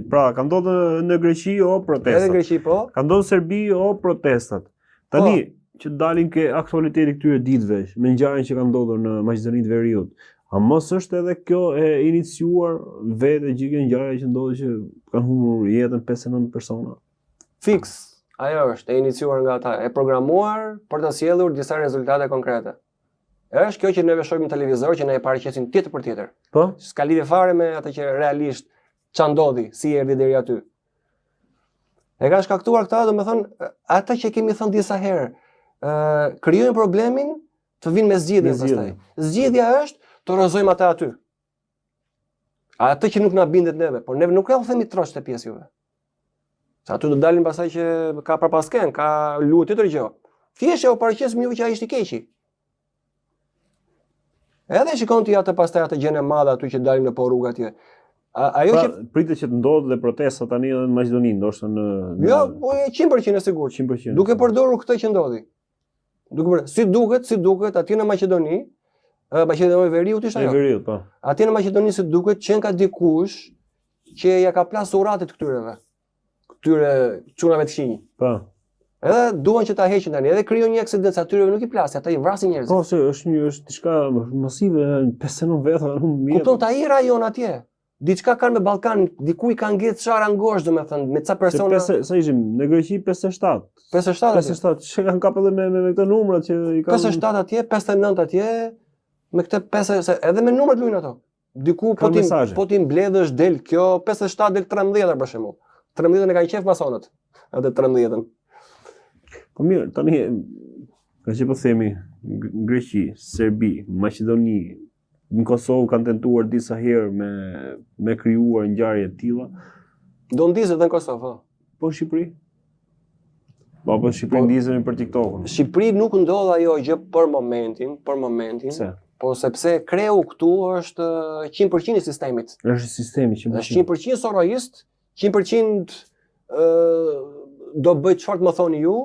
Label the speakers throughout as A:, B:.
A: Pra, ka ndodhur në Greqi o protestat.
B: Edhe në Greqi po.
A: Ka ndodhur në Serbi o protestat. Tani që dalin ke aktualiteti këtyre ditëve, me ngjarjen që ka ndodhur në Maqedoninë të Veriut. A mos është edhe kjo e iniciuar vetë gjithë ngjarja që ndodhi që kanë humbur jetën 59 persona?
B: Fix. Ajo është e iniciuar nga ata, e programuar për të sjellur disa rezultate konkrete. Është kjo që ne shohim në televizor që ne e paraqesin tjetër për tjetër.
A: Po?
B: S'ka lidhje fare me atë që realisht ç'a ndodhi, si erdhi deri aty. E ka shkaktuar këta, domethënë, ata që kemi thënë disa herë, krijojnë problemin të vinë me zgjidhje pastaj. Zgjidhja është të rrezojmë ata aty. Atë që nuk na bindet neve, por neve nuk e u themi trosh te pjesë juve. Sa aty do dalin pastaj që ka prapasken, ka lutje tjetër gjë. Thjesht u paraqesim juve që ai ishte i keqi. Edhe shikon ti atë pastaj atë gjën e madhe aty që dalin në po rrugë atje. Ajo që
A: pritet që të ndodhë dhe protesta tani edhe në Maqedoni, ndoshta në
B: Jo, po 100% e sigurt.
A: 100%.
B: Duke përdorur këtë që ndodhi. Si duket atje në Maqedoni, Maqedoni e Veriut ishte ajo.
A: E Veriut, po.
B: Atje në Maqedoni si duket që ka dikush që ja ka plas uratit këtyreve. Këtyre çunave të qinj.
A: Po.
B: Edhe duan që ta heqin tani, edhe krijojnë një aksident, atyre nuk i plas, ata i vrasin njerëzit.
A: Po, se është diçka masive, 59 veta, nuk mirë.
B: Kupton ta i rajon atje. Diçka kanë me Ballkan, diku i kanë ngjetë çara ngosht, domethënë, me ca persona.
A: Sa ishim në Greqi 57. 57 që kanë kapur me këto numrat që i kanë
B: 57 atje, 59 atje, me këtë 50 edhe me numrat luajnë ato. Diku po ti mbledhësh del kjo 57 del 13 për shembull. 13 e kanë qef masonët. Atë 13-ën.
A: Po mirë, tani ka që po themi Greqi, Serbi, Maqedoni, në Kosovë kanë tentuar disa herë me krijuar ngjarje të tilla.
B: Do ndizet edhe në Kosovë.
A: Po në Shqipëri? Po Shqipëri ndizemi për TikTokun.
B: Shqipëri nuk ndodh ajo gjë për momentin.
A: Se?
B: Po sepse kreu këtu është 100% i sistemit.
A: Është sistemi 100%.
B: Është 100% soroist, 100% do bëj çfarë të më thoni ju,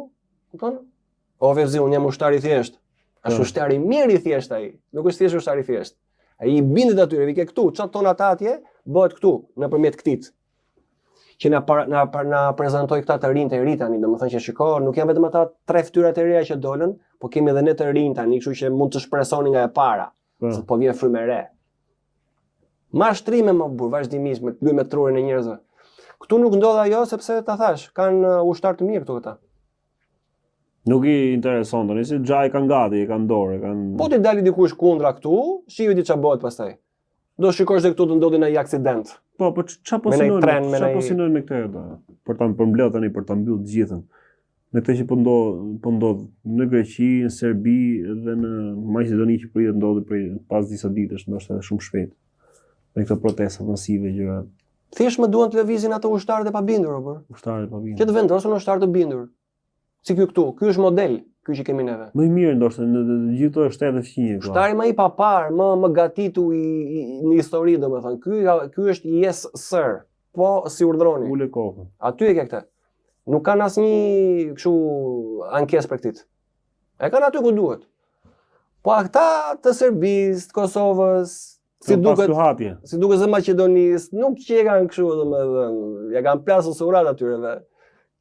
B: kupton? O vezi, unë jam ushtar i thjesht. Është ushtar i mirë i thjesht ai. Nuk është thjesht ushtar i thjesht. Ai i bindet atyre, vi ke këtu, çfarë ton ata atje, bëhet këtu nëpërmjet këtit. Që na prezantoi këta të rinj të ri tani, domethënë që shiko, nuk janë vetëm ata 3 fytyra të reja që dolën, po kemi edhe ne të rinj tani, kështu që mund të shpresoni nga e para, se po vjen frymë e re. Mashtrime më burr, vazhdimisht me luaj me trurin e njerëzve. Këtu nuk ndodh ajo sepse ta thash, kanë ushtar të mirë këtu ata.
A: Nuk i intereson tani, si xhai kanë gati, e kanë dorë, kanë.
B: Po ti dali dikush kundra këtu, shive di ç'a bëhet pastaj. Do shikosh se këtu të ndodhi një aksident.
A: Po ç'a po synojnë me këtë ata? Për ta përmbledhur tani, për ta mbyllur të gjithën. Me këtë që po ndodh në Greqi, në Serbi dhe në Maqedoni që pritet ndodhi pas disa ditësh, ndoshta edhe shumë shpejt. Me këto protesta masive që
B: thjesht më duan televizin ato ushtarët e pabindur apo?
A: Ushtarët e pabindur.
B: Që të vendosen ushtarë të bindur. Si ky këtu, ky është model, ky që kemi neve.
A: Më i mirë ndoshta në gjithë këto shtete fqinje.
B: Ushtari më i papar, më gatitu në histori domethënë. Ky është yes sir. Po si urdhroni.
A: Ule kokën.
B: Aty e ke këtë. Nuk kanë asnjë kështu ankesë për këtë. E kanë aty ku duhet. Po ata të Serbisë, të Kosovës, si duket zë Maqedonisë, nuk që e kanë kështu domethënë, ja kanë plasur surat atyre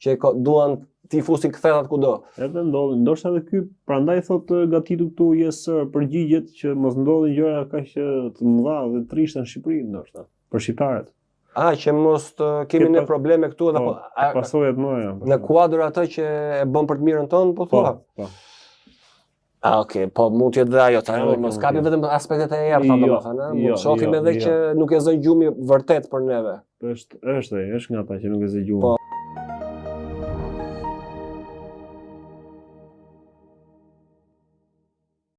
B: që duan ti fusin kthetat kudo.
A: Edhe ndodhin, ndoshta edhe ky prandaj thotë gatitu këtu yes përgjigjet që mos ndodhin gjëra kaq të mëdha dhe trishta në Shqipëri ndoshta për shqiptarët.
B: Që mos kemi ne probleme këtu edhe
A: pasojat mëja.
B: Në kuadër atë që e bën për të mirën tonë, po thua.
A: Po.
B: Okay, po mund të jetë dhe ajo, mos kapi vetëm aspektet e errta domethënë, mund të shohim edhe që nuk e zë gjumi vërtet për neve.
A: Është nga ata që nuk e zë gjumi.